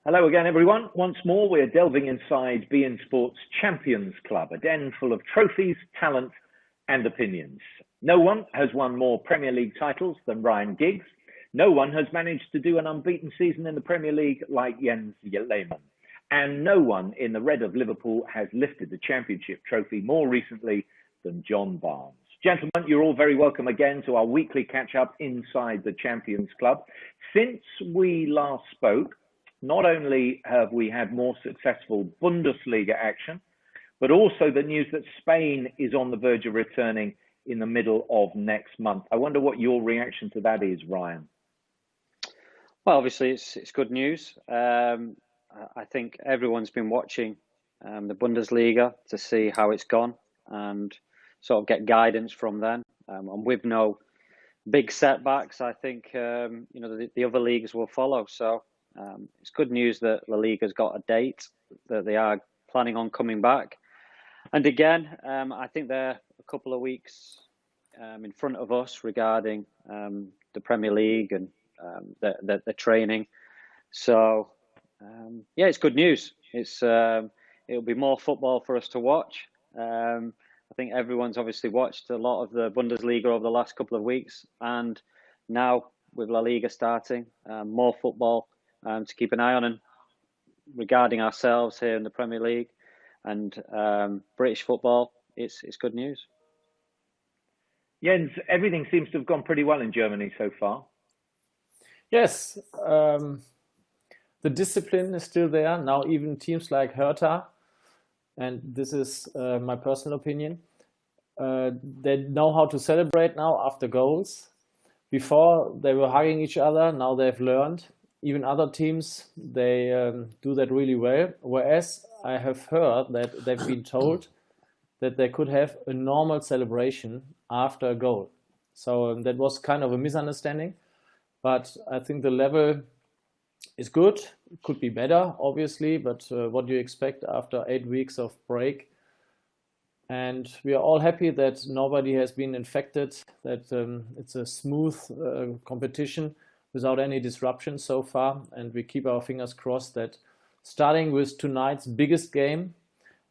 Hello again, everyone. Once more, we're delving inside beIN Sports Champions Club, a den full of trophies, talent, and opinions. No one has won more Premier League titles than Ryan Giggs. No one has managed to do an unbeaten season in the Premier League like Jens Lehmann. And no one in the red of Liverpool has lifted the Championship trophy more recently than John Barnes. Gentlemen, you're all very welcome again to our weekly catch-up inside the Champions Club. Since we last spoke, not only have we had more successful Bundesliga action, but also the news that Spain is on the verge of returning in the middle of next month. I wonder what your reaction to that is, Ryan. Well, obviously, it's good news. I think everyone's been watching the Bundesliga to see how it's gone and sort of get guidance from them. And with no big setbacks, I think the other leagues will follow. So it's good news that La Liga's got a date, that they are planning on coming back. And again, I think they're a couple of weeks in front of us regarding the Premier League and the training. So yeah, it's good news. It'll be more football for us to watch. I think everyone's obviously watched a lot of the Bundesliga over the last couple of weeks, and now with La Liga starting, more football to keep an eye on. And regarding ourselves here in the Premier League and British football, it's good news. Jens, everything seems to have gone pretty well in Germany so far. Yes, the discipline is still there. Now even teams like Hertha, and this is my personal opinion, they know how to celebrate now after goals. Before they were hugging each other, now they've learned. Even other teams, they do that really well. Whereas I have heard that they've been told that they could have a normal celebration after a goal. So that was kind of a misunderstanding. But I think the level is good. It could be better, obviously, but what do you expect after 8 weeks of break? And we are all happy that nobody has been infected, that it's a smooth competition without any disruption so far. And we keep our fingers crossed that starting with tonight's biggest game,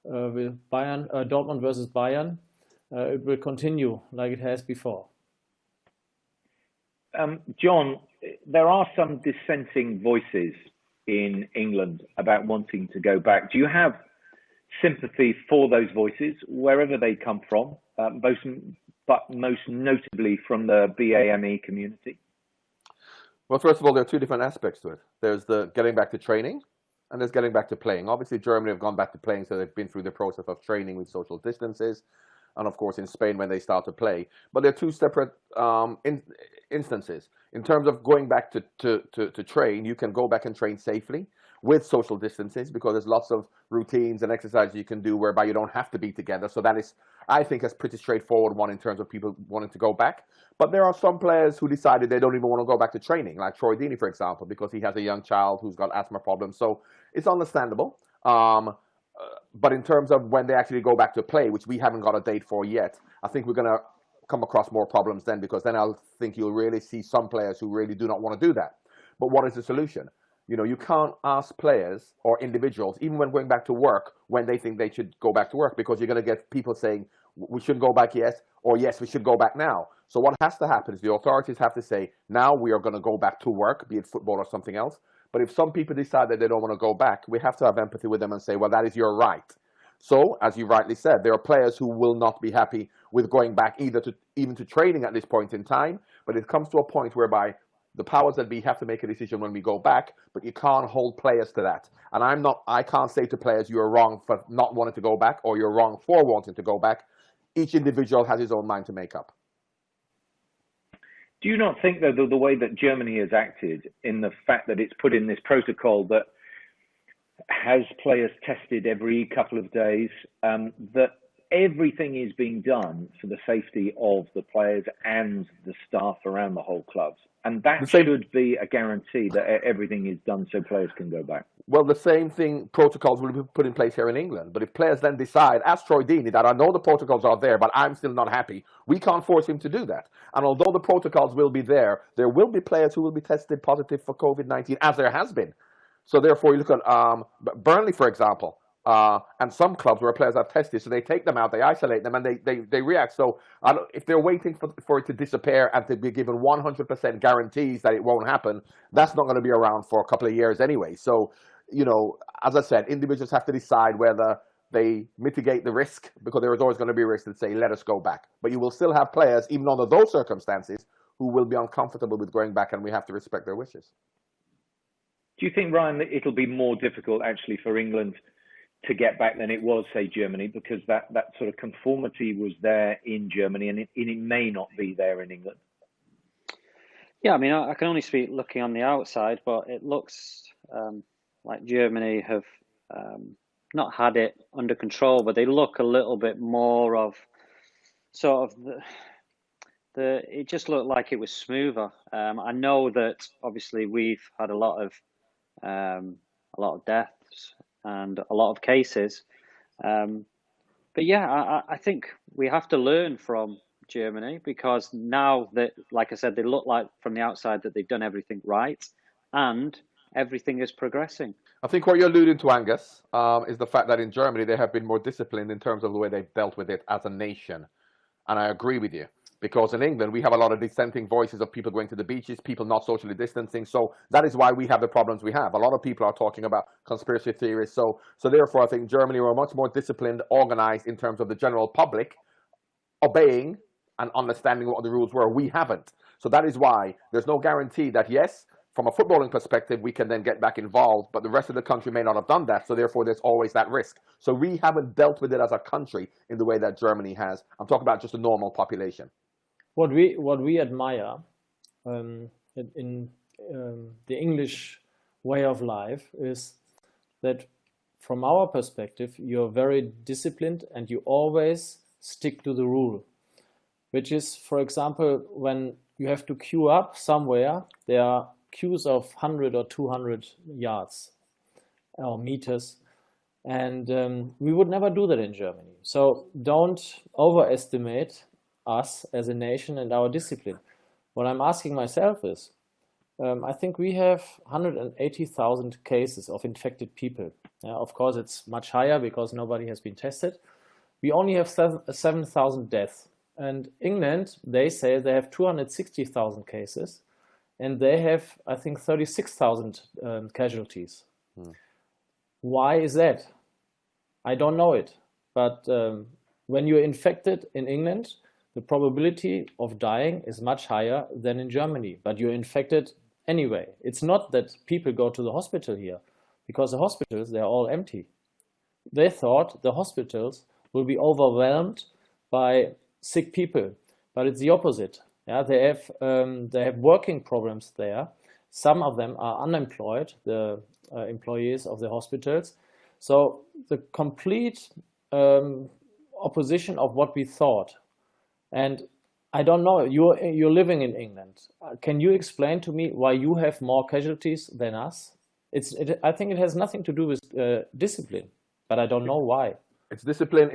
with Dortmund versus Bayern, it will continue like it has before. John, there are some dissenting voices in England about wanting to go back. Do you have sympathy for those voices, wherever they come from, but most notably from the BAME community? Well, first of all, there are two different aspects to it. There's the getting back to training, and there's getting back to playing. Obviously, Germany have gone back to playing, so they've been through the process of training with social distances, and of course in Spain when they start to play. But they're two separate instances. In terms of going back to train, you can go back and train safely with social distances because there's lots of routines and exercises you can do whereby you don't have to be together. So that is, I think, a pretty straightforward one in terms of people wanting to go back. But there are some players who decided they don't even want to go back to training, like Troy Deeney, for example, because he has a young child who's got asthma problems. So it's understandable. But in terms of when they actually go back to play, which we haven't got a date for yet, I think we're going to come across more problems then, because then I'll think you'll really see some players who really do not want to do that. But what is the solution? You know, you can't ask players or individuals, even when going back to work, when they think they should go back to work, because you're going to get people saying, we shouldn't go back yet, or yes, we should go back now. So what has to happen is the authorities have to say, now we are going to go back to work, be it football or something else. But if some people decide that they don't want to go back, we have to have empathy with them and say, well, that is your right. So, as you rightly said, there are players who will not be happy with going back even to training at this point in time. But it comes to a point whereby the powers that be have to make a decision when we go back, but you can't hold players to that. And I can't say to players, you're wrong for not wanting to go back, or you're wrong for wanting to go back. Each individual has his own mind to make up. Do you not think, though, the way that Germany has acted, in the fact that it's put in this protocol that has players tested every couple of days, that everything is being done for the safety of the players and the staff around the whole clubs? And that should be a guarantee that everything is done so players can go back. Well, the same thing, protocols will be put in place here in England. But if players then decide, as Troy Deeney, that I know the protocols are there, but I'm still not happy, we can't force him to do that. And although the protocols will be there will be players who will be tested positive for COVID-19, as there has been. So therefore, you look at Burnley, for example, and some clubs where players have tested, so they take them out, they isolate them, and they react. So if they're waiting for it to disappear and to be given 100% guarantees that it won't happen, that's not going to be around for a couple of years anyway. So, as I said, individuals have to decide whether they mitigate the risk, because there is always going to be a risk that say, let us go back. But you will still have players, even under those circumstances, who will be uncomfortable with going back, and we have to respect their wishes. Do you think, Ryan, that it'll be more difficult actually for England to get back than it was, say, Germany, because that sort of conformity was there in Germany, and it may not be there in England? Yeah, I mean, I can only speak looking on the outside, but it looks like Germany have not had it under control, but they look a little bit more of sort of it just looked like it was smoother. I know that obviously we've had a lot of deaths and a lot of cases, but yeah, I think we have to learn from Germany, because now that, like I said, they look like from the outside that they've done everything right, and everything is progressing. I think what you're alluding to, Angus, is the fact that in Germany they have been more disciplined in terms of the way they've dealt with it as a nation. And I agree with you, because in England we have a lot of dissenting voices of people going to the beaches, people not socially distancing. So that is why we have the problems we have. A lot of people are talking about conspiracy theories. So therefore, I think Germany were much more disciplined, organized in terms of the general public obeying and understanding what the rules were. We haven't. So that is why there's no guarantee that, yes, from a footballing perspective, we can then get back involved, but the rest of the country may not have done that, so therefore there's always that risk. So we haven't dealt with it as a country in the way that Germany has. I'm talking about just a normal population. What we admire in the English way of life is that from our perspective, you're very disciplined and you always stick to the rule, which is, for example, when you have to queue up somewhere, there are queues of 100 or 200 yards or meters, and we would never do that in Germany. So don't overestimate us as a nation and our discipline. What I'm asking myself is, I think we have 180,000 cases of infected people. Of course, it's much higher because nobody has been tested. We only have 7,000 deaths. And England, they say they have 260,000 cases, and they have, I think, 36,000 casualties. Why is that? I don't know it. But when you're infected in England, the probability of dying is much higher than in Germany. But you're infected anyway. It's not that people go to the hospital here, because the hospitals, they're all empty. They thought the hospitals will be overwhelmed by sick people, but it's the opposite. Yeah, they have working problems there. Some of them are unemployed, the employees of the hospitals. So the complete opposition of what we thought. And I don't know, you're living in England. Can you explain to me why you have more casualties than us? I think it has nothing to do with discipline, but I don't know why. It's discipline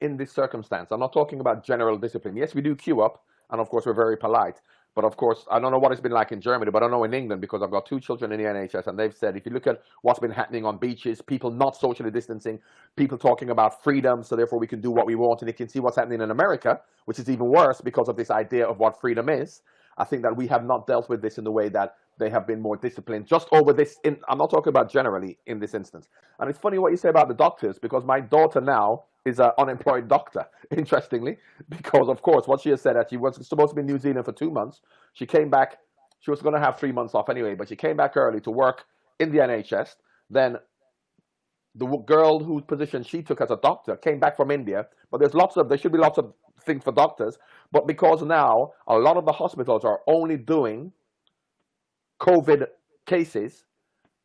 in this circumstance. I'm not talking about general discipline. Yes, we do queue up, and of course we're very polite. But of course, I don't know what it's been like in Germany, but I know in England, because I've got 2 children in the NHS, and they've said, if you look at what's been happening on beaches, people not socially distancing, people talking about freedom, so therefore we can do what we want, and you can see what's happening in America, which is even worse because of this idea of what freedom is. I think that we have not dealt with this in the way that they have been more disciplined just over this. I'm not talking about generally in this instance. And it's funny what you say about the doctors, because my daughter now is an unemployed doctor, interestingly, because of course what she has said, that she was supposed to be in New Zealand for 2 months. She came back, she was going to have 3 months off anyway, but she came back early to work in the NHS. Then the girl whose position she took as a doctor came back from India, but there should be lots of things for doctors, but because now a lot of the hospitals are only doing COVID cases,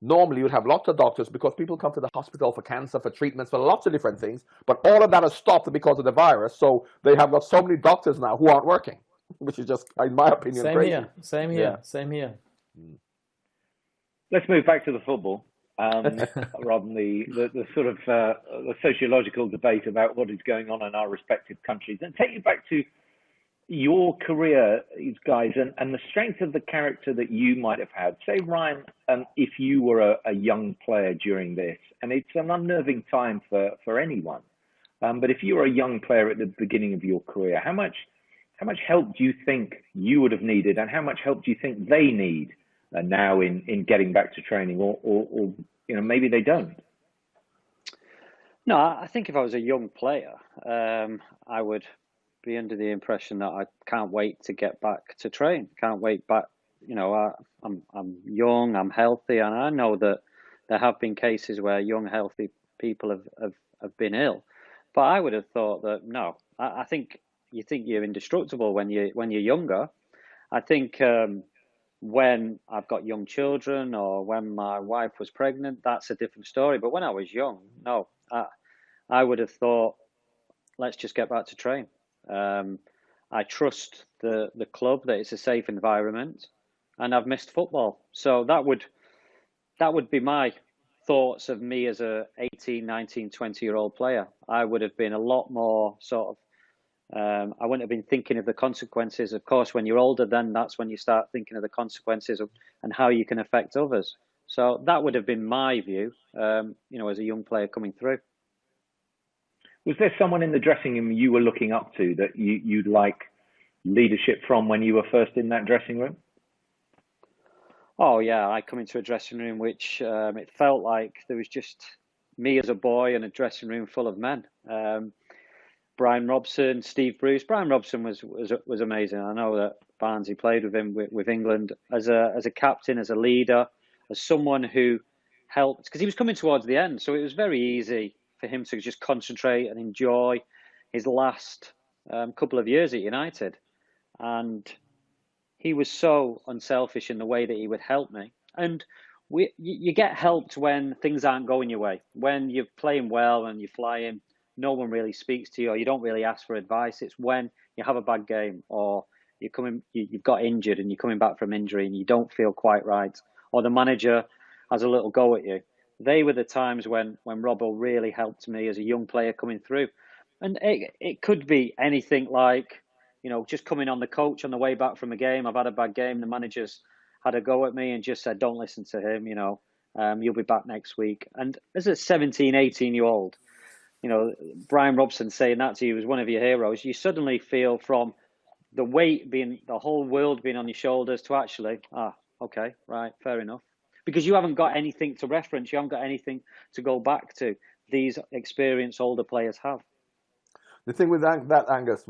normally you'd have lots of doctors, because people come to the hospital for cancer, for treatments, for lots of different things, but all of that has stopped because of the virus, so they have got so many doctors now who aren't working, which is just, in my opinion, crazy. Same here. Let's move back to the football, rather than the sort of the sociological debate about what is going on in our respective countries, and take you back to your career, guys, and the strength of the character that you might have had. Say, Ryan, if you were a young player during this, and it's an unnerving time for anyone, but if you were a young player at the beginning of your career, how much help do you think you would have needed, and how much help do you think they need now in getting back to training, or maybe they don't? No, I think if I was a young player, I would be under the impression that I can't wait to get back to train. Can't wait back. I'm young, I'm healthy, and I know that there have been cases where young, healthy people have been ill. But I would have thought that no. I think you think you're indestructible when you're younger. I think when I've got young children or when my wife was pregnant, that's a different story. But when I was young, no. I would have thought, let's just get back to train. I trust the club that it's a safe environment, and I've missed football. So that would be my thoughts of me as a 18, 19, 20-year-old player. I would have been a lot more sort of, I wouldn't have been thinking of the consequences. Of course, when you're older, then that's when you start thinking of the consequences and how you can affect others. So that would have been my view, as a young player coming through. Was there someone in the dressing room you were looking up to that you'd like leadership from when you were first in that dressing room? Oh, yeah. I come into a dressing room which it felt like there was just me as a boy and a dressing room full of men. Brian Robson, Steve Bruce. Brian Robson was amazing. I know that Barnsley played with him with England as a captain, as a leader, as someone who helped, because he was coming towards the end. So it was very easy for him to just concentrate and enjoy his last couple of years at United. And he was so unselfish in the way that he would help me. And you get helped when things aren't going your way. When you're playing well and you're flying, no one really speaks to you, or you don't really ask for advice. It's when you have a bad game, or you've got injured and you're coming back from injury and you don't feel quite right, or the manager has a little go at you. They were the times when Robbo really helped me as a young player coming through. And it could be anything like, just coming on the coach on the way back from a game. I've had a bad game. The manager's had a go at me and just said, don't listen to him, you'll be back next week. And as a 17, 18-year-old, Brian Robson saying that to you as one of your heroes, you suddenly feel from the weight being, the whole world being on your shoulders to actually, okay, right, fair enough. Because you haven't got anything to reference. You haven't got anything to go back to. These experienced older players have. The thing with that, Angus,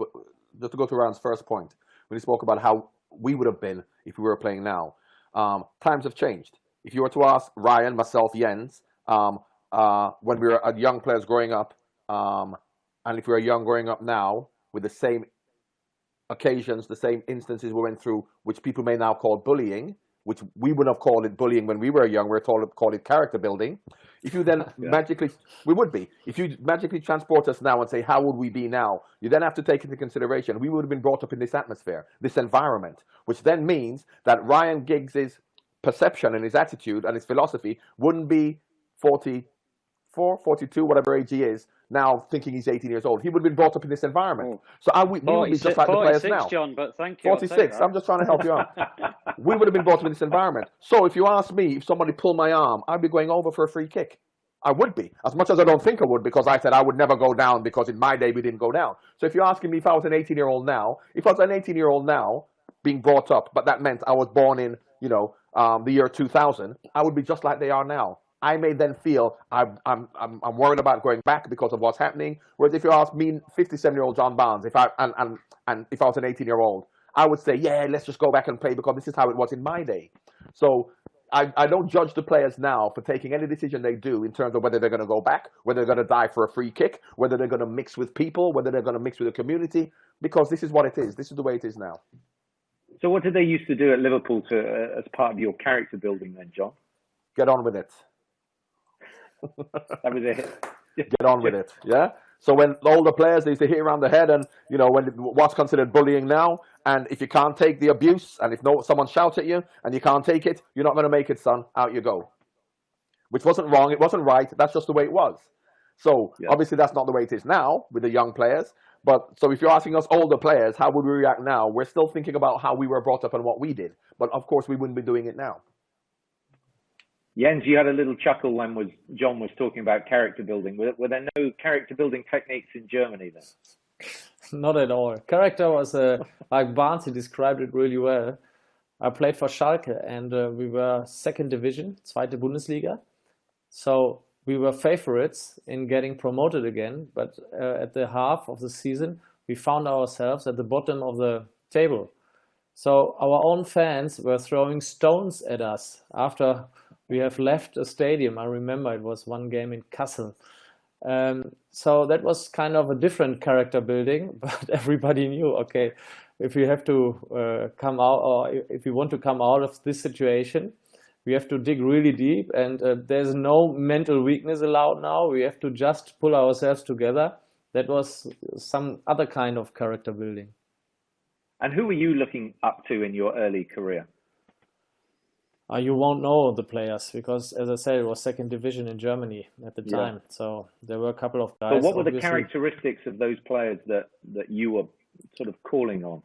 just to go to Ryan's first point, when he spoke about how we would have been if we were playing now, times have changed. If you were to ask Ryan, myself, Jens, when we were young players growing up, and if we were young growing up now, with the same occasions, the same instances we went through, which people may now call bullying, which we would have called it bullying when we were young, we're told call it character building. If you then we would be. If you magically transport us now and say, how would we be now? You then have to take into consideration, we would have been brought up in this atmosphere, this environment, which then means that Ryan Giggs' perception and his attitude and his philosophy wouldn't be 44, 42, whatever age he is, now thinking he's 18 years old. He would have been brought up in this environment. So we would be just like the players now. John, but thank you. 46, I'm just trying to help you out. We would have been brought up in this environment. So if you ask me, if somebody pulled my arm, I'd be going over for a free kick. I would be. As much as I don't think I would, because I said I would never go down, because in my day we didn't go down. So if you're asking me if I was an 18-year-old now, being brought up, but that meant I was born in, the year 2000, I would be just like they are now. I may then feel I'm worried about going back because of what's happening. Whereas if you ask me, 57-year-old John Barnes, if I was an 18-year-old, I would say, yeah, let's just go back and play because this is how it was in my day. So I don't judge the players now for taking any decision they do in terms of whether they're going to go back, whether they're going to die for a free kick, whether they're going to mix with people, whether they're going to mix with the community, because this is what it is. This is the way it is now. So what did they used to do at Liverpool as part of your character building then, John? Get on with it. That was it. Get on with it, yeah? So when all the players, they used to hit around the head, and, when what's considered bullying now, and if you can't take the abuse, and if someone shouts at you, and you can't take it, you're not going to make it, son. Out you go. Which wasn't wrong, it wasn't right, that's just the way it was. So, obviously that's not the way it is now, with the young players, But so if you're asking us older players, how would we react now? We're still thinking about how we were brought up and what we did. But of course, we wouldn't be doing it now. Jens, you had a little chuckle when John was talking about character building. Were there no character building techniques in Germany then? Not at all. Character was, like Barnsley described it really well. I played for Schalke and we were second division, zweite Bundesliga. So we were favorites in getting promoted again. But at the half of the season, we found ourselves at the bottom of the table. So our own fans were throwing stones at us after we have left a stadium. I remember it was one game in Kassel. So that was kind of a different character building, but everybody knew, okay, if you have to come out, or if you want to come out of this situation, we have to dig really deep, and there's no mental weakness allowed now. We have to just pull ourselves together. That was some other kind of character building. And who were you looking up to in your early career? You won't know the players because, as I said, it was second division in Germany at the time. So there were a couple of guys. But what were the obviously. characteristics of those players that you were sort of calling on?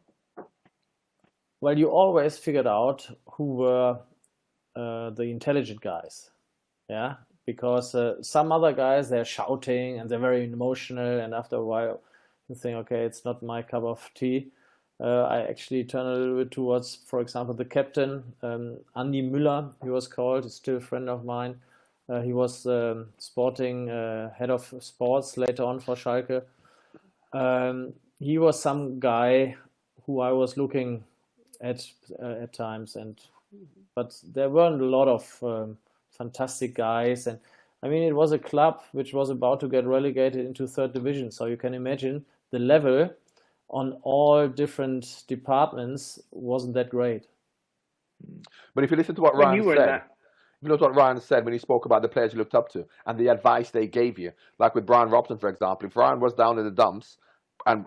Well, you always figured out who were the intelligent guys, yeah, because some other guys, they're shouting and they're very emotional, and after a while you think, okay, it's not my cup of tea. I actually turn a little bit towards, for example, the captain, Andi Müller, he was called, he's still a friend of mine. He was sporting head of sports later on for Schalke. He was some guy who I was looking at times, but there weren't a lot of fantastic guys. And I mean, it was a club which was about to get relegated into third division, so you can imagine the level on all different departments wasn't that great. But if you listen to what Ryan said, you know what Ryan said when he spoke about the players you looked up to and the advice they gave you, like with Brian Robson, for example. If Ryan was down in the dumps, and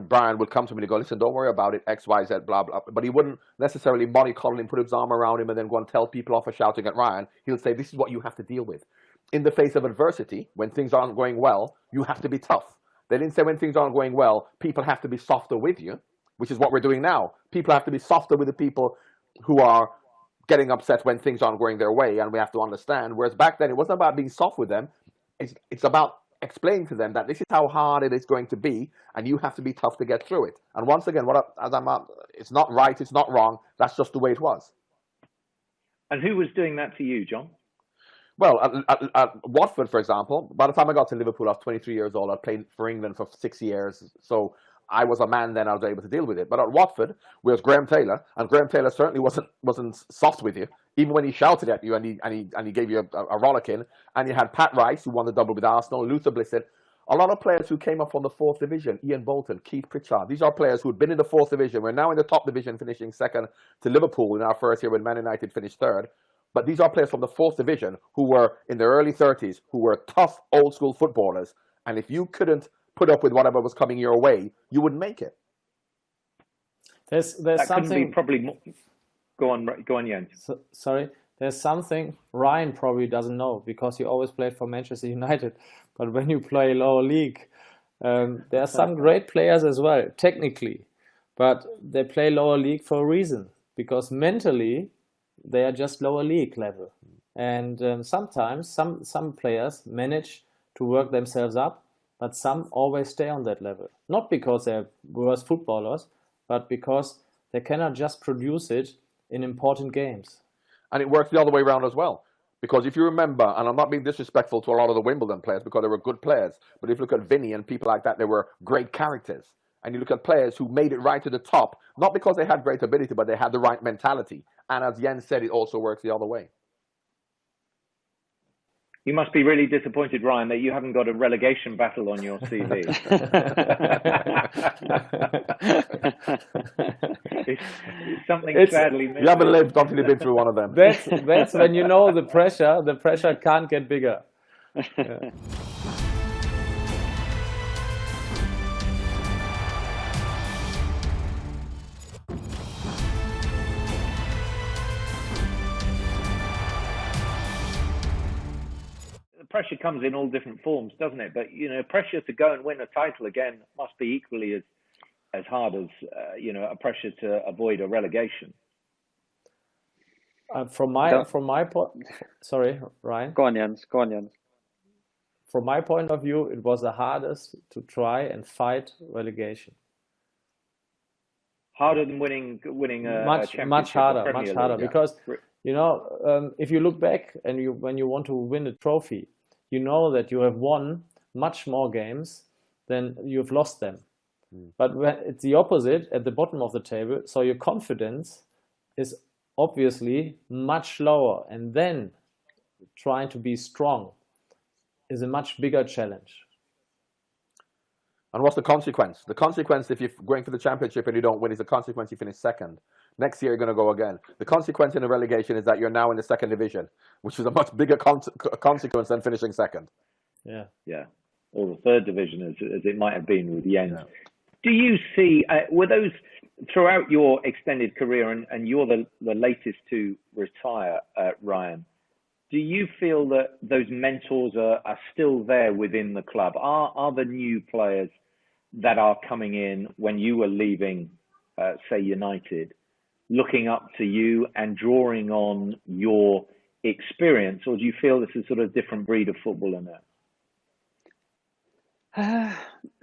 Brian would come to me and go, listen, don't worry about it, X, Y, Z, blah, blah. But he wouldn't necessarily mollycoddle him, put his arm around him, and then go and tell people off for shouting at Ryan. He'll say, this is what you have to deal with. In the face of adversity, when things aren't going well, you have to be tough. They didn't say when things aren't going well, people have to be softer with you, which is what we're doing now. People have to be softer with the people who are getting upset when things aren't going their way, and we have to understand. Whereas back then, it wasn't about being soft with them. It's about explaining to them that this is how hard it is going to be, and you have to be tough to get through it. And once again, it's not right, it's not wrong. That's just the way it was. And who was doing that to you, John? Well, at Watford, for example, by the time I got to Liverpool, I was 23 years old. I played for England for 6 years. So I was a man then, I was able to deal with it. But at Watford, we was Graham Taylor, and Graham Taylor certainly wasn't soft with you, even when he shouted at you and he gave you a rollicking. And you had Pat Rice, who won the double with Arsenal, Luther Blissett, a lot of players who came up from the fourth division, Ian Bolton, Keith Pritchard. These are players who had been in the fourth division. We're now in the top division, finishing second to Liverpool in our first year when Man United finished third. But these are players from the fourth division who were in their early 30s, who were tough, old school footballers. And if you couldn't put up with whatever was coming your way, you wouldn't make it. There's that something. Be probably more... Go on, Jens. Sorry, there's something Ryan probably doesn't know because he always played for Manchester United. But when you play lower league, there are some great players as well, technically, but they play lower league for a reason because mentally they are just lower league level. And sometimes some players manage to work themselves up, but some always stay on that level. Not because they're worse footballers, but because they cannot just produce it in important games. And it works the other way around as well. Because if you remember, and I'm not being disrespectful to a lot of the Wimbledon players because they were good players, but if you look at Vinny and people like that, they were great characters. And you look at players who made it right to the top, not because they had great ability, but they had the right mentality. And as Jens said, it also works the other way. You must be really disappointed, Ryan, that you haven't got a relegation battle on your CV. it's something sadly missing. You haven't lived until you've been through one of them. That's when you know the pressure can't get bigger. Yeah. pressure comes in all different forms, doesn't it? But pressure to go and win a title again must be equally as hard as a pressure to avoid a relegation. From my point, sorry, Ryan. Go on, Jens. From my point of view, it was the hardest to try and fight relegation. Harder than winning a championship. Much harder, League, because if you look back and when you want to win a trophy, you know that you have won much more games than you've lost them. But when it's the opposite at the bottom of the table, so your confidence is obviously much lower, and then trying to be strong is a much bigger challenge. And what's the consequence? The consequence, if you're going for the championship and you don't win, is the consequence you finish second. Next year, you're going to go again. The consequence in a relegation is that you're now in the second division, which is a much bigger consequence than finishing second. Yeah. Or the third division, as it might have been with Jens. Yeah. Do you see, were those, throughout your extended career, and you're the latest to retire, Ryan, do you feel that those mentors are still there within the club? Are the new players that are coming in when you were leaving, say, United, looking up to you and drawing on your experience, or do you feel this is sort of different breed of footballer now?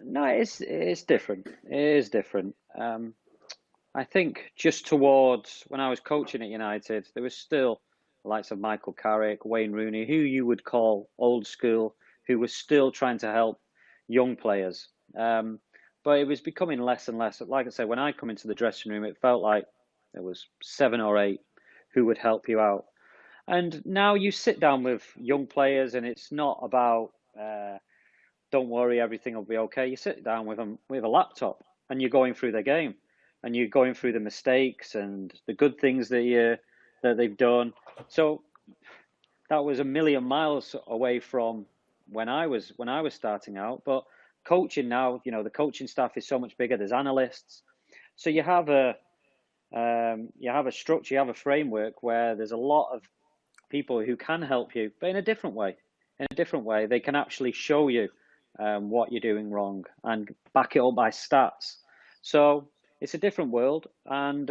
No, it's different. It is different. I think just towards when I was coaching at United, there was still the likes of Michael Carrick, Wayne Rooney, who you would call old school, who was still trying to help young players. But it was becoming less and less. Like I said, when I come into the dressing room, it felt like there was 7 or 8 who would help you out. And now you sit down with young players, and it's not about don't worry, everything will be okay. You sit down with them with a laptop, and you're going through their game, and you're going through the mistakes and the good things that they've done. So that was a million miles away from when I was starting out. But coaching now, the coaching staff is so much bigger. There's analysts, so you have a structure, you have a framework where there's a lot of people who can help you, but in a different way. They can actually show you what you're doing wrong and back it up by stats. So it's a different world, and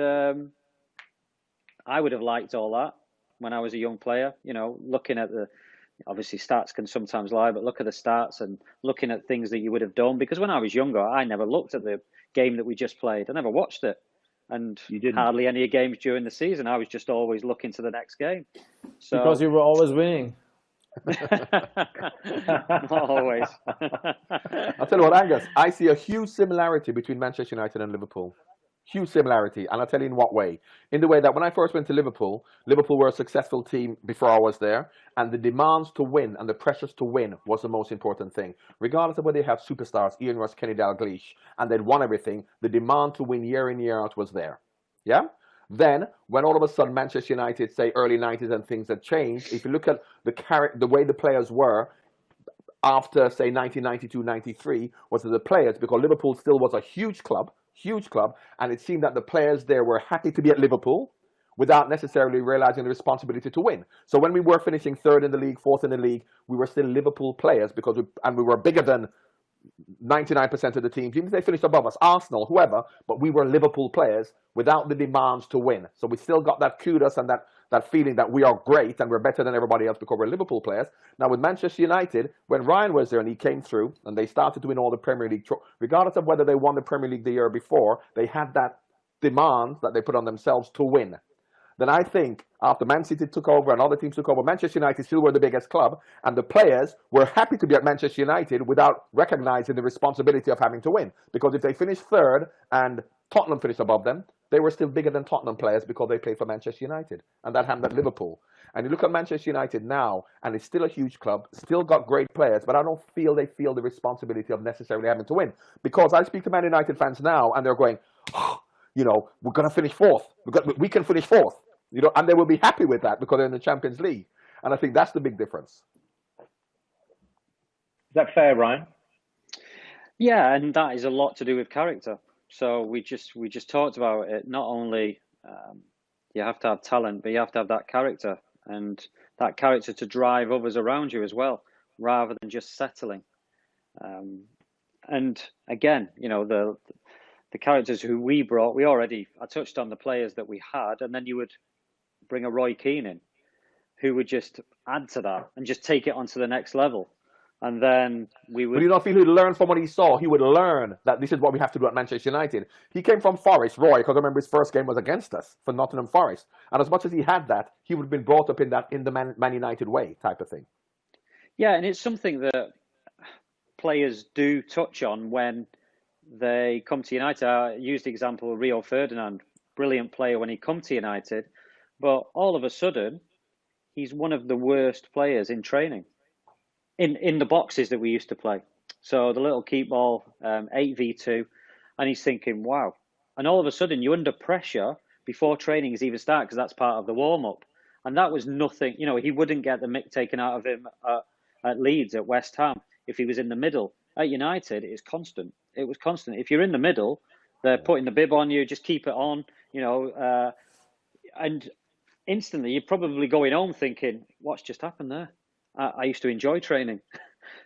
I would have liked all that when I was a young player. Looking at obviously stats can sometimes lie, but look at the stats and looking at things that you would have done. Because when I was younger, I never looked at the game that we just played. I never watched it, and hardly any games during the season. I was just always looking to the next game. So, because you were always winning. Not always. I'll tell you what, Angus, I see a huge similarity between Manchester United and Liverpool. Huge similarity, and I'll tell you in what way. In the way that when I first went to Liverpool were a successful team before I was there, and the demands to win and the pressures to win was the most important thing. Regardless of whether they have superstars, Ian Rush, Kenny Dalglish, and they'd won everything, the demand to win year in, year out was there. Yeah? Then, when all of a sudden Manchester United, say early 90s and things had changed, if you look at the way the players were after, say, 1992-93, was that the players, because Liverpool still was a huge club, and it seemed that the players there were happy to be at Liverpool without necessarily realizing the responsibility to win. So when we were finishing 3rd in the league, 4th in the league, we were still Liverpool players because we were bigger than 99% of the teams, even if they finished above us, Arsenal, whoever, but we were Liverpool players without the demands to win. So we still got that kudos and that feeling that we are great and we're better than everybody else because we're Liverpool players. Now with Manchester United, when Ryan was there and he came through and they started to win all the Premier League, regardless of whether they won the Premier League the year before, they had that demand that they put on themselves to win. Then I think after Man City took over and other teams took over, Manchester United still were the biggest club, and the players were happy to be at Manchester United without recognizing the responsibility of having to win. Because if they finished 3rd and Tottenham finished above them, they were still bigger than Tottenham players because they played for Manchester United. And that happened at Liverpool. And you look at Manchester United now, and it's still a huge club, still got great players, but I don't feel they feel the responsibility of necessarily having to win. Because I speak to Man United fans now, and they're going, we're going to finish 4th. We can finish 4th. And they will be happy with that because they're in the Champions League. And I think that's the big difference. Is that fair, Ryan? Yeah, and that is a lot to do with character. So we just talked about it. Not only you have to have talent, but you have to have that character, and that character to drive others around you as well. rather than just settling. And again, you know, the characters who we brought, I touched on the players that we had, and then you would bring a Roy Keane in, who would just add to that and just take it onto the next level. And then we would. But you don't feel he'd learn from what he saw. He would learn that this is what we have to do at Manchester United. He came from Forest, Roy, because I remember his first game was against us for Nottingham Forest. And as much as he had that, he would have been brought up in the Man United way type of thing. Yeah, and it's something that players do touch on when they come to United. I used the example of Rio Ferdinand, brilliant player when he come to United, but all of a sudden, he's one of the worst players in training. In the boxes that we used to play. So the little keep ball, 8v2, and he's thinking, wow. And all of a sudden, you're under pressure before training is even started, because that's part of the warm-up. And that was nothing, you know, he wouldn't get the mick taken out of him at Leeds, at West Ham, if he was in the middle. At United, it's constant. It was constant. If you're in the middle, they're putting the bib on you, just keep it on, you know, and instantly you're probably going home thinking, what's just happened there? I used to enjoy training.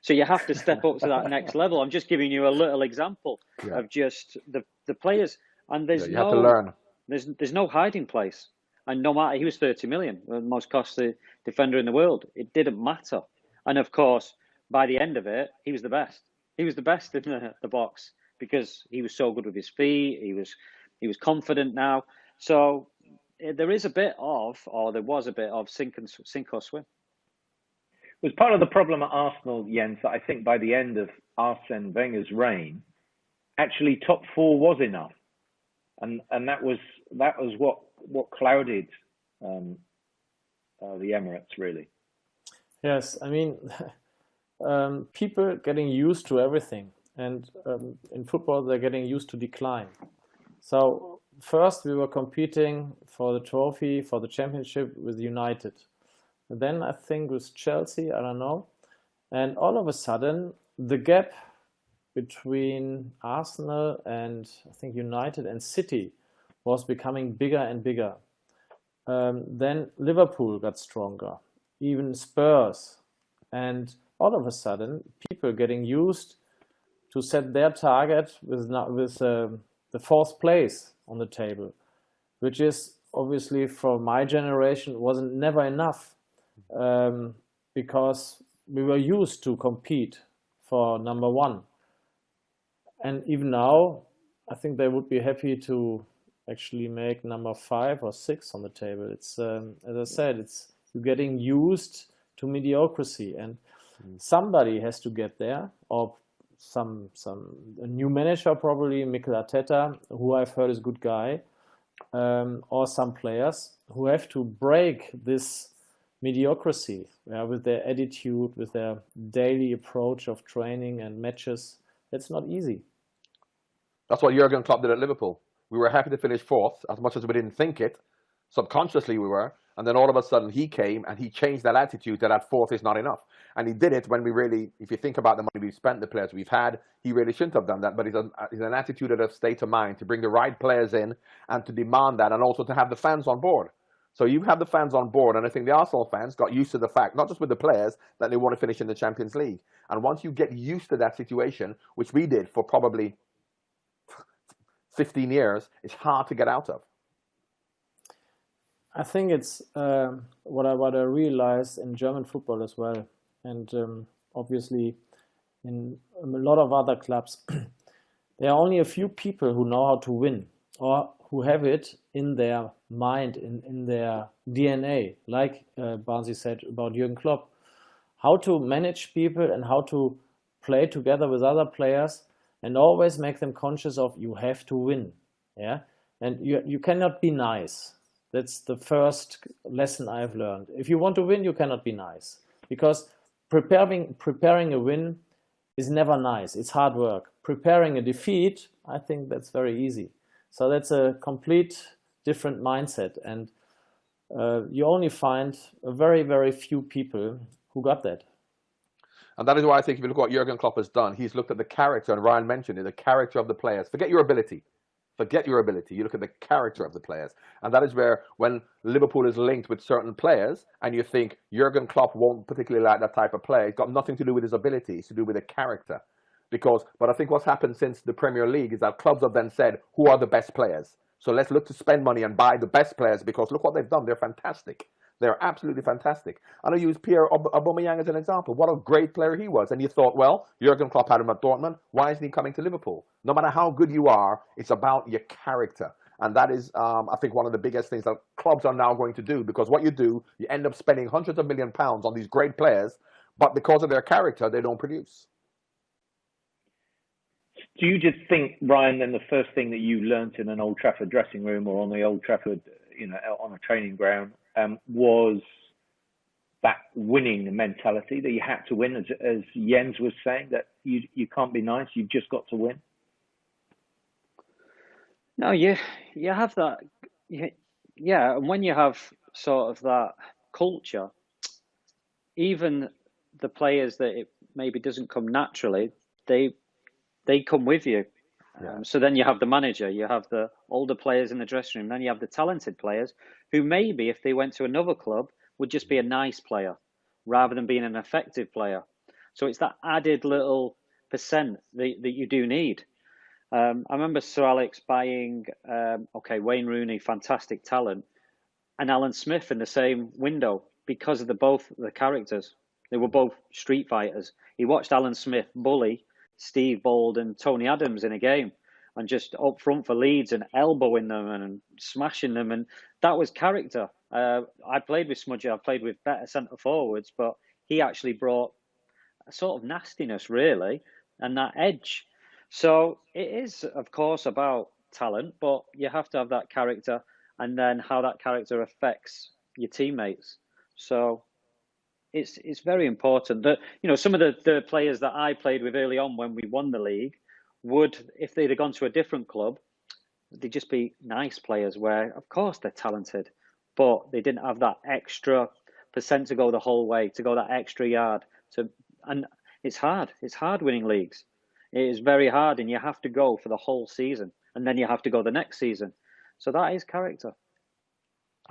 So you have to step up to that next level. I'm just giving you a little example of just the players. And there's you have to learn. There's no hiding place. And no matter, he was 30 million, the most costly defender in the world. It didn't matter. And of course, by the end of it, he was the best. He was the best in the box because he was so good with his feet. He was confident now. So there was a bit of sink or swim. It was part of the problem at Arsenal, Jens, that I think by the end of Arsene Wenger's reign, actually top four was enough, and that was what clouded the Emirates really. Yes, I mean, people getting used to everything, and in football they're getting used to decline. So first we were competing for the trophy, for the championship with United. Then I think with Chelsea, I don't know. And all of a sudden, the gap between Arsenal and I think United and City was becoming bigger and bigger. Then Liverpool got stronger, even Spurs. And all of a sudden, people getting used to set their target with the fourth place on the table, which is obviously for my generation wasn't never enough. Because we were used to compete for number one. And even now, I think they would be happy to actually make number 5 or 6 on the table. It's, as I said, it's you're getting used to mediocrity, and somebody has to get there, or a new manager, probably Mikel Arteta, who I've heard is a good guy, or some players who have to break this mediocrity with their attitude, with their daily approach of training and matches. It's not easy. That's what Jurgen Klopp did at Liverpool. We were happy to finish 4th, as much as we didn't think it. Subconsciously we were. And then all of a sudden he came and he changed that attitude that 4th is not enough. And he did it when we really, if you think about the money we've spent, the players we've had, he really shouldn't have done that. But it's an attitude and a state of mind to bring the right players in and to demand that, and also to have the fans on board. So you have the fans on board, and I think the Arsenal fans got used to the fact, not just with the players, that they want to finish in the Champions League. And once you get used to that situation, which we did for probably 15 years, it's hard to get out of. I think it's what I realized in German football as well, and obviously in a lot of other clubs. There are only a few people who know how to win, or who have it in their mind, in their DNA, like Barnsley said about Jurgen Klopp. How to manage people and how to play together with other players, and always make them conscious of you have to win. Yeah, and you cannot be nice. That's the first lesson I've learned. If you want to win, you cannot be nice, because preparing a win is never nice. It's hard work. Preparing a defeat, I think that's very easy. So that's a complete different mindset, and you only find a very, very few people who got that. And that is why I think if you look at what Jurgen Klopp has done, he's looked at the character, and Ryan mentioned it, the character of the players. Forget your ability. Forget your ability. You look at the character of the players. And that is where, when Liverpool is linked with certain players and you think Jurgen Klopp won't particularly like that type of play, it's got nothing to do with his ability. It's to do with the character. But I think what's happened since the Premier League is that clubs have then said, who are the best players? So let's look to spend money and buy the best players, because look what they've done. They're fantastic. They're absolutely fantastic. And I use Pierre Aubameyang as an example. What a great player he was. And you thought, well, Jurgen Klopp had him at Dortmund. Why isn't he coming to Liverpool? No matter how good you are, it's about your character. And that is, I think, one of the biggest things that clubs are now going to do. Because what you do, you end up spending hundreds of £millions on these great players, but because of their character, they don't produce. Do you just think, Ryan, then the first thing that you learnt in an Old Trafford dressing room or on the Old Trafford, on a training ground, was that winning mentality, that you had to win, as Jens was saying, that you can't be nice, you've just got to win? No, you have that. Yeah, and when you have sort of that culture, even the players that it maybe doesn't come naturally, they come with you. Yeah. So then you have the manager, you have the older players in the dressing room, then you have the talented players who maybe, if they went to another club, would just be a nice player rather than being an effective player. So it's that added little percent that you do need. I remember Sir Alex buying, Wayne Rooney, fantastic talent, and Alan Smith in the same window because of both the characters. They were both street fighters. He watched Alan Smith bully Steve Bold and Tony Adams in a game, and just up front for Leeds and elbowing them and smashing them, and that was character. I played with Smudgy, I played with better centre forwards, but he actually brought a sort of nastiness, really, and that edge. So it is, of course, about talent, but you have to have that character, and then how that character affects your teammates. So it's very important that, some of the players that I played with early on when we won the league would, if they'd have gone to a different club, they'd just be nice players where, of course, they're talented, but they didn't have that extra percent to go the whole way, to go that extra yard. And it's hard. It's hard winning leagues. It is very hard, and you have to go for the whole season, and then you have to go the next season. So that is character.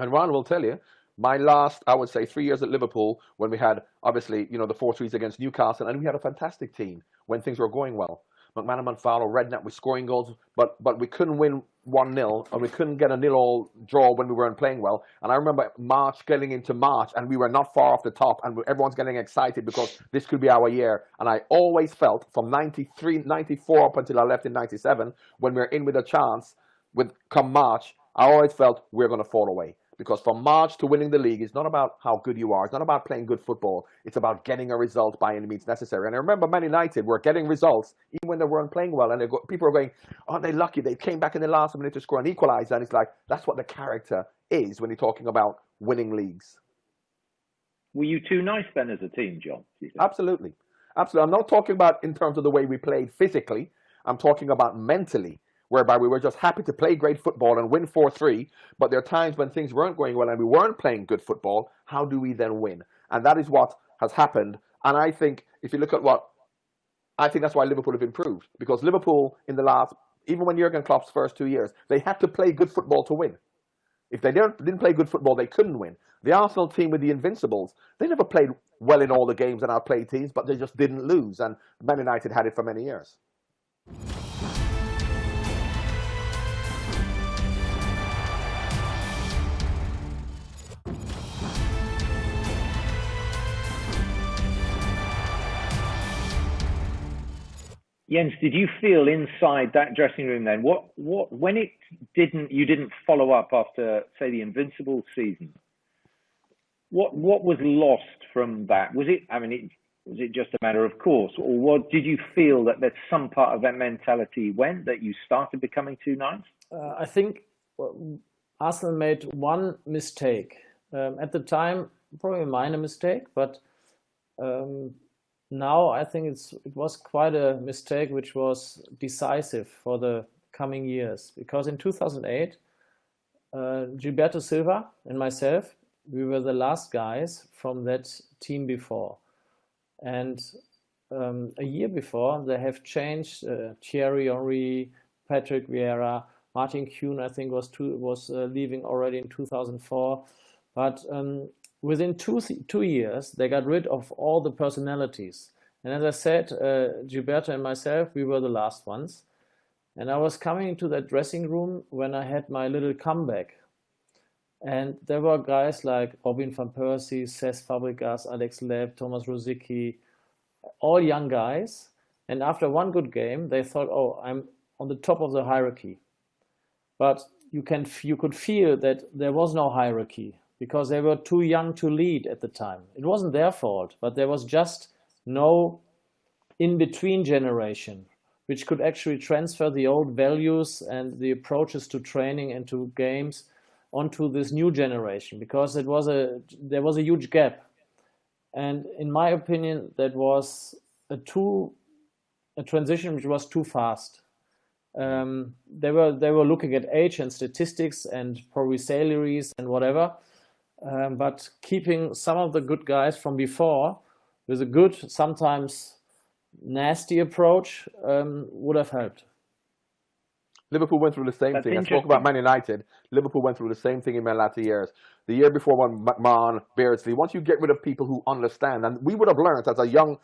And Ron will tell you, my last, I would say, 3 years at Liverpool, when we had, obviously, the 4-3s against Newcastle, and we had a fantastic team when things were going well. McManaman, Fowler, Redknapp with scoring goals, but we couldn't win 1-0, and we couldn't get a 0-0 draw when we weren't playing well. And I remember getting into March, and we were not far off the top, and everyone's getting excited because this could be our year. And I always felt, from 93, 94 up until I left in 97, when we were in with a chance, come March, I always felt we're going to fall away. Because from March to winning the league, it's not about how good you are. It's not about playing good football. It's about getting a result by any means necessary. And I remember Man United were getting results even when they weren't playing well. And people were going, aren't they lucky? They came back in the last minute to score an equalizer. And it's like, that's what the character is when you're talking about winning leagues. Were you too nice then as a team, John? Absolutely. Absolutely. I'm not talking about in terms of the way we played physically. I'm talking about mentally, whereby we were just happy to play great football and win 4-3, but there are times when things weren't going well and we weren't playing good football. How do we then win? And that is what has happened. And I think, if you look at I think that's why Liverpool have improved. Because Liverpool, even when Jurgen Klopp's first 2 years, they had to play good football to win. If they didn't play good football, they couldn't win. The Arsenal team with the Invincibles, they never played well in all the games and outplayed teams, but they just didn't lose. And Man United had it for many years. Jens, did you feel inside that dressing room then, when you didn't follow up after, say, the Invincible season? What was lost from that? Was it just a matter of course, or what did you feel that some part of that mentality went, that you started becoming too nice? I think Arsenal made one mistake at the time, probably a minor mistake, but. Now I think it was quite a mistake which was decisive for the coming years, because in 2008, Gilberto Silva and myself, we were the last guys from that team before. And a year before, they have changed Thierry Henry, Patrick Vieira, Martin Kuhn, I think, was leaving already in 2004. But within 2 years, they got rid of all the personalities. And as I said, Gilberto and myself, we were the last ones. And I was coming into that dressing room when I had my little comeback. And there were guys like Robin van Persie, Cesc Fabregas, Alex Leeb, Thomas Rosicky, all young guys. And after one good game, they thought, oh, I'm on the top of the hierarchy. But you could feel that there was no hierarchy because they were too young to lead at the time. It wasn't their fault, but there was just no in-between generation which could actually transfer the old values and the approaches to training and to games onto this new generation, because there was a huge gap. And in my opinion, that was a transition which was too fast. They were looking at age and statistics and probably salaries and whatever, but keeping some of the good guys from before with a good, sometimes nasty approach would have helped. Liverpool went through the same That's thing. I spoke about Man United. Liverpool went through the same thing in their latter years. The year before, when McMahon, Beardsley, once you get rid of people who understand, and we would have learned as young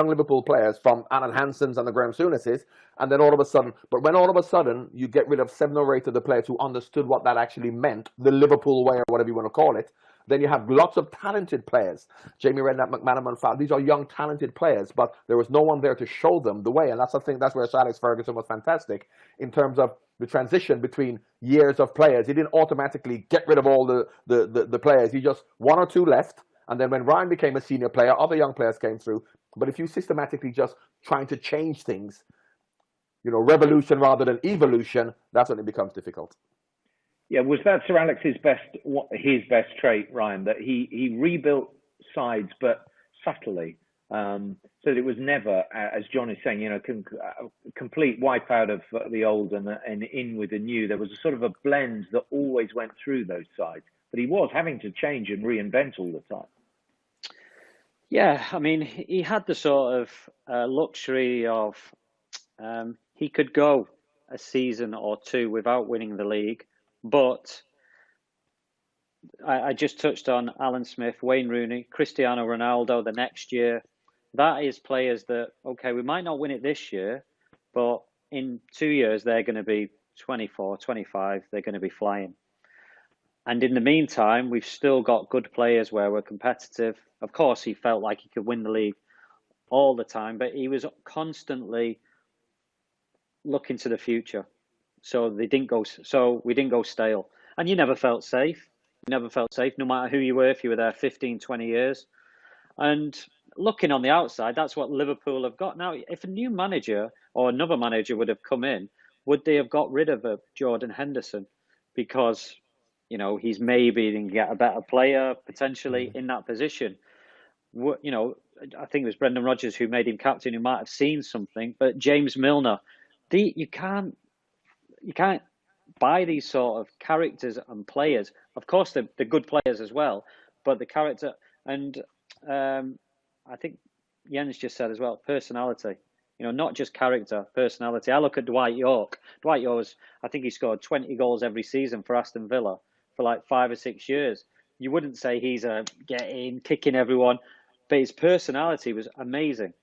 Liverpool players from Alan Hansons and the Graham Souness's, and then all of a sudden you get rid of 7 or 8 of the players who understood what that actually meant, the Liverpool way or whatever you want to call it. Then you have lots of talented players. Jamie Redknapp, McManaman, Fowler. These are young, talented players, but there was no one there to show them the way. And that's the thing. That's where Sir Alex Ferguson was fantastic in terms of the transition between years of players. He didn't automatically get rid of all the players. He just 1 or 2 left. And then when Ryan became a senior player, other young players came through. But if you systematically just trying to change things, revolution rather than evolution, that's when it becomes difficult. Yeah, was that Sir Alex's best trait, Ryan? That he rebuilt sides, but subtly, so that it was never, as John is saying, complete wipeout of the old and in with the new. There was a sort of a blend that always went through those sides, but he was having to change and reinvent all the time. Yeah, I mean, he had the sort of luxury of he could go a season or 2 without winning the league. But I just touched on Alan Smith, Wayne Rooney, Cristiano Ronaldo the next year. That is players that, okay, we might not win it this year, but in 2 years, they're going to be 24, 25, they're going to be flying. And in the meantime, we've still got good players where we're competitive. Of course, he felt like he could win the league all the time, but he was constantly looking to the future. So we didn't go stale. And you never felt safe. No matter who you were, if you were there 15, 20 years. And looking on the outside, that's what Liverpool have got. Now, if a new manager or another manager would have come in, would they have got rid of Jordan Henderson? Because, he's maybe going to get a better player potentially in that position. I think it was Brendan Rodgers who made him captain, who might have seen something. But James Milner, you can't buy these sort of characters and players. Of course, they're good players as well, but the character and I think Jens just said as well, personality. Not just character, personality. I look at Dwight York. Dwight York I think he scored 20 goals every season for Aston Villa for like 5 or 6 years. You wouldn't say he's kicking everyone, but his personality was amazing.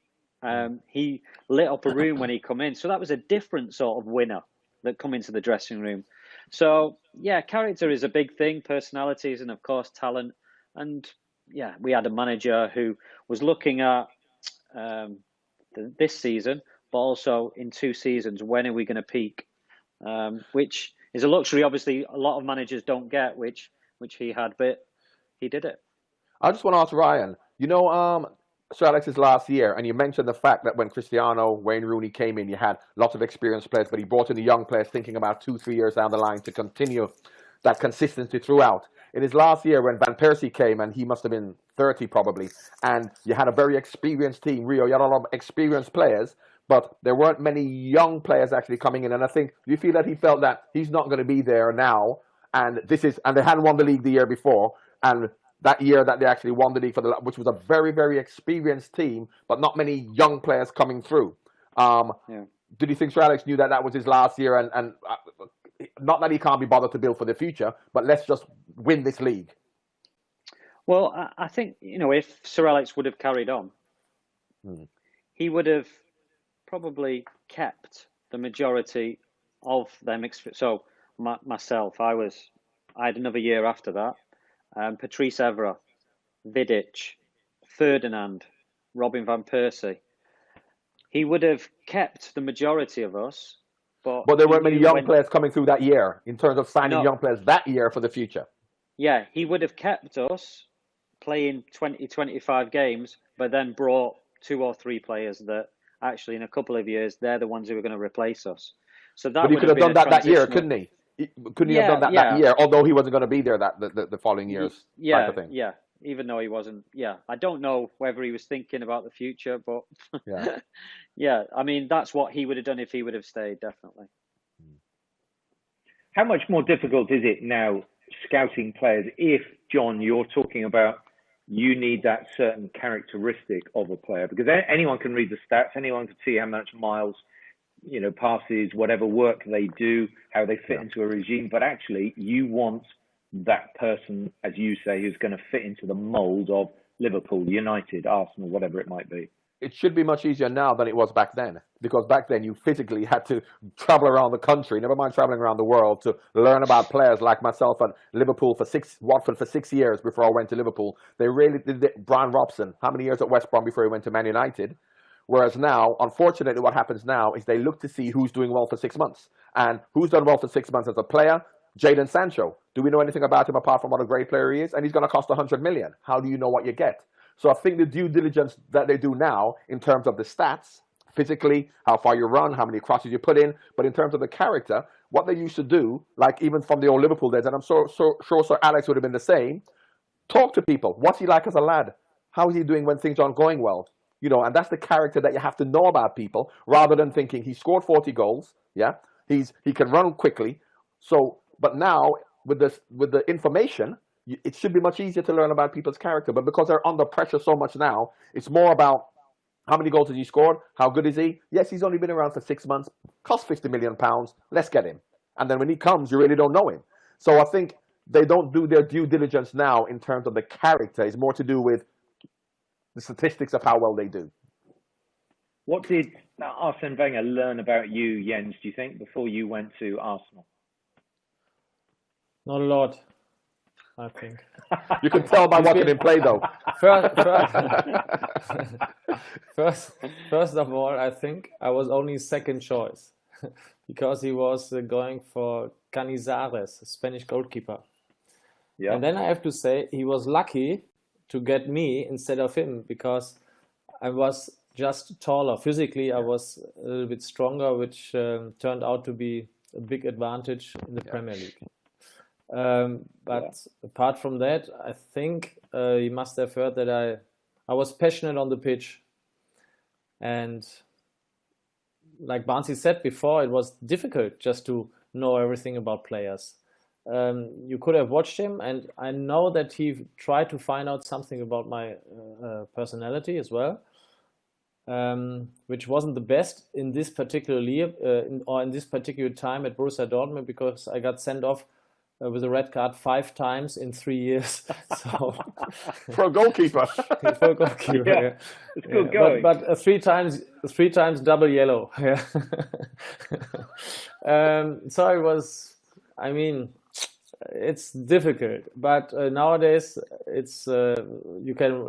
He lit up a room when he come in, so that was a different sort of winner that come into the dressing room. So yeah, character is a big thing, personalities, and of course talent. And yeah, we had a manager who was looking at this season, but also in 2 seasons, when are we going to peak? Which is a luxury, obviously, a lot of managers don't get, which he had, but he did it. I just want to ask Ryan, Sir Alex's last year, and you mentioned the fact that when Cristiano, Wayne Rooney came in, you had lots of experienced players, but he brought in the young players thinking about 2-3 years down the line to continue that consistency throughout. In his last year, when Van Persie came, and he must have been 30 probably, and you had a very experienced team, Rio, you had a lot of experienced players, but there weren't many young players actually coming in. And I think, do you feel that he felt that he's not going to be there now, and they hadn't won the league the year before, and that year that they actually won the league, which was a very, very experienced team, but not many young players coming through. Did you think Sir Alex knew that was his last year? And not that he can't be bothered to build for the future, but let's just win this league. Well, I think, if Sir Alex would have carried on, he would have probably kept the majority of them. So myself, I had another year after that. Patrice Evra, Vidic, Ferdinand, Robin van Persie. He would have kept the majority of us. But there weren't many young players coming through that year in terms of signing young players that year for the future. Yeah, he would have kept us playing 20, 25 games, but then brought 2 or 3 players that actually in a couple of years, they're the ones who are going to replace us. So that. But he could have done that year, couldn't he? Couldn't he have done that year, although he wasn't going to be there the following years type of thing? Yeah, even though he wasn't. Yeah, I don't know whether he was thinking about the future, but yeah, I mean, that's what he would have done if he would have stayed, definitely. How much more difficult is it now scouting players if, John, you're talking about you need that certain characteristic of a player? Because anyone can read the stats, anyone can see how much miles, passes, whatever work they do, how they fit into a regime. But actually, you want that person, as you say, who's going to fit into the mold of Liverpool, United, Arsenal, whatever it might be. It should be much easier now than it was back then, because back then you physically had to travel around the country, never mind traveling around the world, to learn about players like myself at Watford for 6 years before I went to Liverpool. They really did it. Brian Robson, how many years at West Brom before he went to Man United? Whereas now, unfortunately, what happens now is they look to see who's doing well for 6 months. And who's done well for 6 months as a player? Jadon Sancho. Do we know anything about him apart from what a great player he is? And he's going to cost 100 million. How do you know what you get? So I think the due diligence that they do now in terms of the stats, physically, how far you run, how many crosses you put in, but in terms of the character, what they used to do, like even from the old Liverpool days, and I'm sure Sir Alex would have been the same, talk to people. What's he like as a lad? How is he doing when things aren't going well? And that's the character that you have to know about people, rather than thinking he scored 40 goals, he can run quickly. So, but now with the information, it should be much easier to learn about people's character. But because they're under pressure so much now, it's more about how many goals has he scored? How good is he? Yes, he's only been around for 6 months, cost £50 million. Let's get him. And then when he comes, you really don't know him. So I think they don't do their due diligence now in terms of the character. It's more to do with the statistics of how well they do. What did Arsene Wenger learn about you, Jens, do you think, before you went to Arsenal? Not a lot, I think. You can tell by watching him play, though. First of all, I think I was only second choice because he was going for Canizares, a Spanish goalkeeper. Yeah. And then I have to say he was lucky to get me instead of him, because I was just taller. Physically, I was a little bit stronger, which turned out to be a big advantage in the Premier League. But apart from that, I think you must have heard that I was passionate on the pitch. And like Barnsley said before, it was difficult just to know everything about players. You could have watched him, and I know that he tried to find out something about my personality as well, which wasn't the best in this particular year or in this particular time at Borussia Dortmund, because I got sent off with a red card 5 times in 3 years. So for a goalkeeper. For a goalkeeper, It's good going. But 3 times double yellow. Yeah. So it was. I mean, it's difficult, but nowadays it's you can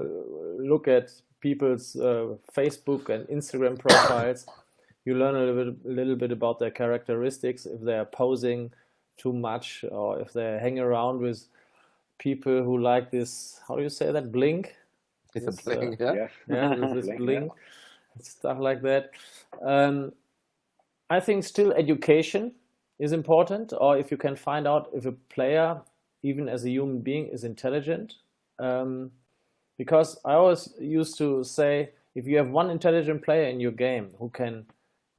look at people's Facebook and Instagram profiles. You learn a little bit about their characteristics, if they are posing too much, or if they hang around with people who like this. How do you say that? Blink. It's a blink, yeah. This blink, stuff like that. I think still education is important, or if you can find out if a player, even as a human being, is intelligent. Because I always used to say, if you have one intelligent player in your game who can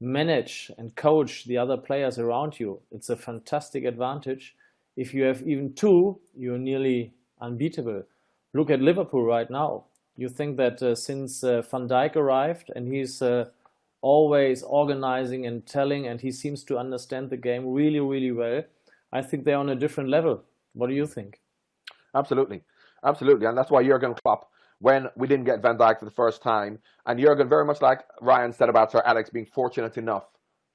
manage and coach the other players around you, it's a fantastic advantage. If you have even 2, you're nearly unbeatable. Look at Liverpool right now. You think that since Van Dijk arrived, and he's always organizing and telling, and he seems to understand the game really, really well. I think they're on a different level. What do you think? Absolutely. Absolutely. And that's why Jurgen Klopp, when we didn't get Van Dijk for the first time, and Jurgen, very much like Ryan said about Sir Alex, being fortunate enough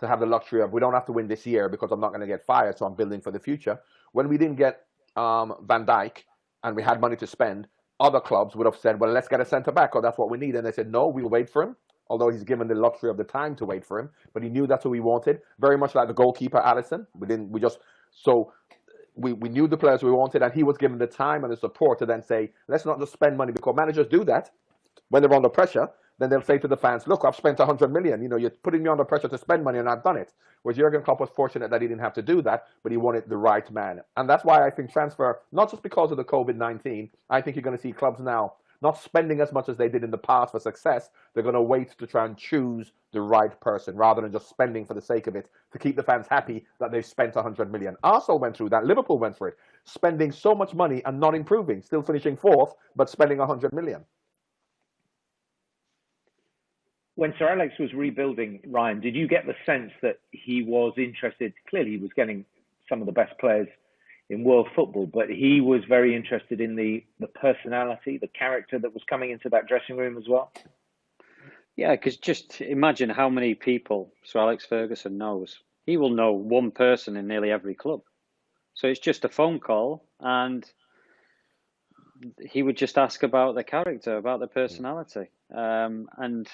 to have the luxury of, we don't have to win this year because I'm not going to get fired, so I'm building for the future. When we didn't get Van Dijk and we had money to spend, other clubs would have said, well, let's get a centre-back, or that's what we need. And they said, no, we'll wait for him, although he's given the luxury of the time to wait for him. But he knew that's what we wanted. Very much like the goalkeeper, Alisson. We knew the players we wanted, and he was given the time and the support to then say, let's not just spend money, because managers do that when they're under pressure. Then they'll say to the fans, look, I've spent 100 million. You know, you're putting me under pressure to spend money, and I've done it. Whereas Jurgen Klopp was fortunate that he didn't have to do that, but he wanted the right man. And that's why I think transfer, not just because of the COVID-19, I think you're going to see clubs now not spending as much as they did in the past for success. They're going to wait to try and choose the right person rather than just spending for the sake of it to keep the fans happy that they've spent 100 million. Arsenal went through that. Liverpool went for it. Spending so much money and not improving, still finishing fourth, but spending 100 million. When Sir Alex was rebuilding, Ryan, did you get the sense that he was interested? Clearly, he was getting some of the best players in world football, but he was very interested in the personality, the character that was coming into that dressing room as well. Yeah, because just imagine how many people Sir Alex Ferguson knows. He will know one person in nearly every club. So it's just a phone call, and he would just ask about the character, about the personality. And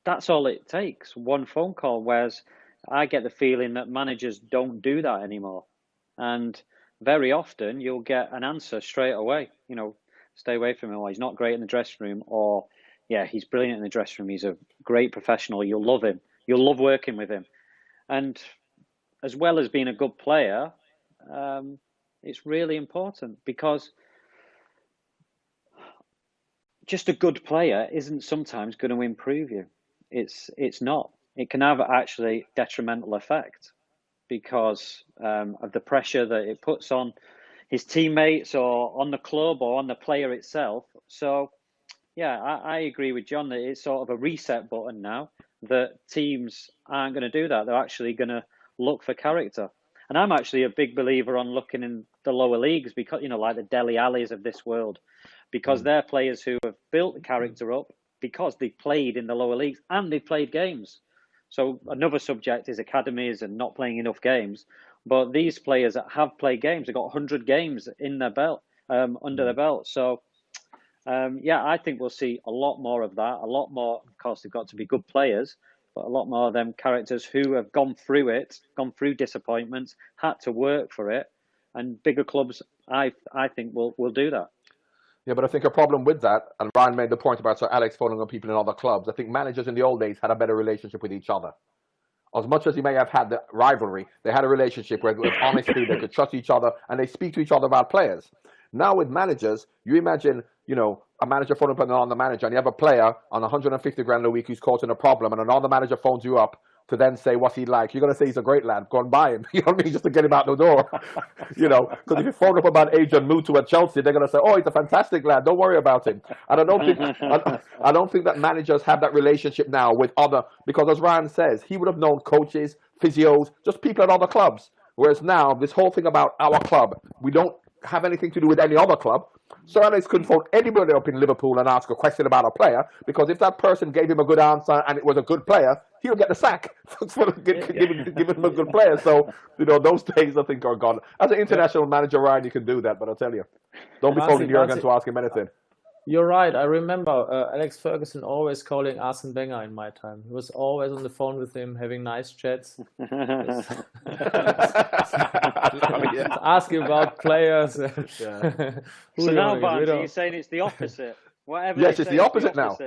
that's all it takes, one phone call, whereas I get the feeling that managers don't do that anymore. And very often you'll get an answer straight away, you know, stay away from him, or he's not great in the dressing room, or yeah, he's brilliant in the dressing room, he's a great professional, you'll love him, you'll love working with him. And as well as being a good player, it's really important, because just a good player isn't sometimes going to improve you. It's not. It can have actually detrimental effect because of the pressure that it puts on his teammates or on the club or on the player itself. So, yeah, I agree with John that it's sort of a reset button now, that teams aren't going to do that. They're actually going to look for character. And I'm actually a big believer on looking in the lower leagues, because, you know, like the Dele Allis of this world, because they're players who have built the character up because they played in the lower leagues and they played games. So another subject is academies and not playing enough games. But these players that have played games, they've got 100 games in their belt, under their belt. So, yeah, I think we'll see a lot more of that. A lot more, of course, they've got to be good players, but a lot more of them characters who have gone through it, gone through disappointments, had to work for it. And bigger clubs, I think, will do that. Yeah, but I think a problem with that, and Ryan made the point about Sir Alex phoning on people in other clubs, I think managers in the old days had a better relationship with each other. As much as you may have had the rivalry, they had a relationship where it was honesty, they could trust each other, and they speak to each other about players. Now with managers, you imagine, you know, a manager phoning up on the manager, and you have a player on 150 grand a week who's causing a problem, and another manager phones you up to then say what's he like. You're going to say he's a great lad, go and buy him. You know what I mean? Just to get him out the door. You know, because if you phone up about Adrian Mutu at Chelsea, they're going to say, oh, he's a fantastic lad, don't worry about him. And I don't think that managers have that relationship now with other, because as Ryan says, he would have known coaches, physios, just people at other clubs. Whereas now, this whole thing about our club, we don't have anything to do with any other club. Sir Alex couldn't phone anybody up in Liverpool and ask a question about a player, because if that person gave him a good answer and it was a good player, he'll get the sack for giving him a good player. So, you know, those days I think are gone. As an international manager, Ryan, you can do that, but I'll tell you, don't be phoning Jurgen to ask him anything. You're right. I remember Alex Ferguson always calling Arsene Wenger in my time. He was always on the phone with him, having nice chats. Asking about players. So now, Barnes, are you saying it's the opposite? Whatever. Yes, it's the opposite now.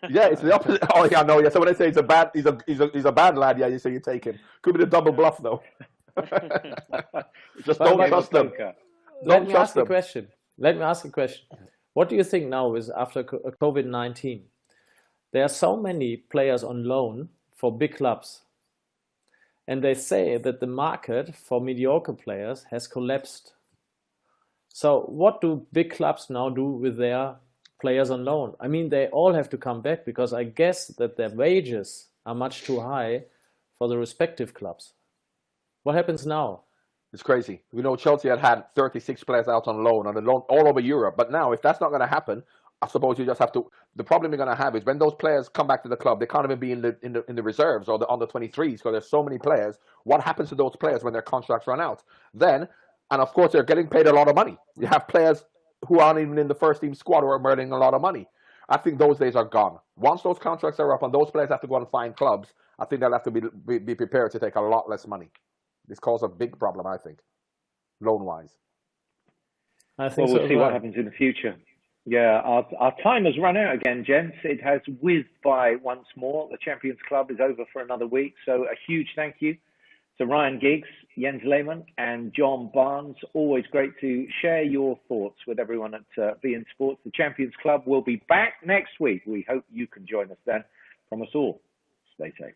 Yeah, it's the opposite. Oh, yeah, no, yeah. So when they say he's a bad lad, yeah, you say you take him. Could be the double bluff, though. Just don't trust them. Let me ask a question. What do you think now is after COVID-19? There are so many players on loan for big clubs. And they say that the market for mediocre players has collapsed. So what do big clubs now do with their players on loan? I mean, they all have to come back, because I guess that their wages are much too high for the respective clubs. What happens now? It's crazy. We know Chelsea had 36 players out on loan all over Europe. But now, if that's not going to happen, I suppose you just have to. The problem you're going to have is when those players come back to the club, they can't even be in the reserves or the under 23s because there's so many players. What happens to those players when their contracts run out? Then, and of course, they're getting paid a lot of money. You have players who aren't even in the first team squad who are earning a lot of money. I think those days are gone. Once those contracts are up and those players have to go and find clubs, I think they'll have to be prepared to take a lot less money. This causes a big problem, I think, loan-wise. I think we'll see what happens in the future. Yeah, our time has run out again, gents. It has whizzed by once more. The Champions Club is over for another week. So a huge thank you to Ryan Giggs, Jens Lehmann, and John Barnes. Always great to share your thoughts with everyone at beIN Sports. The Champions Club will be back next week. We hope you can join us then. From us all, stay safe.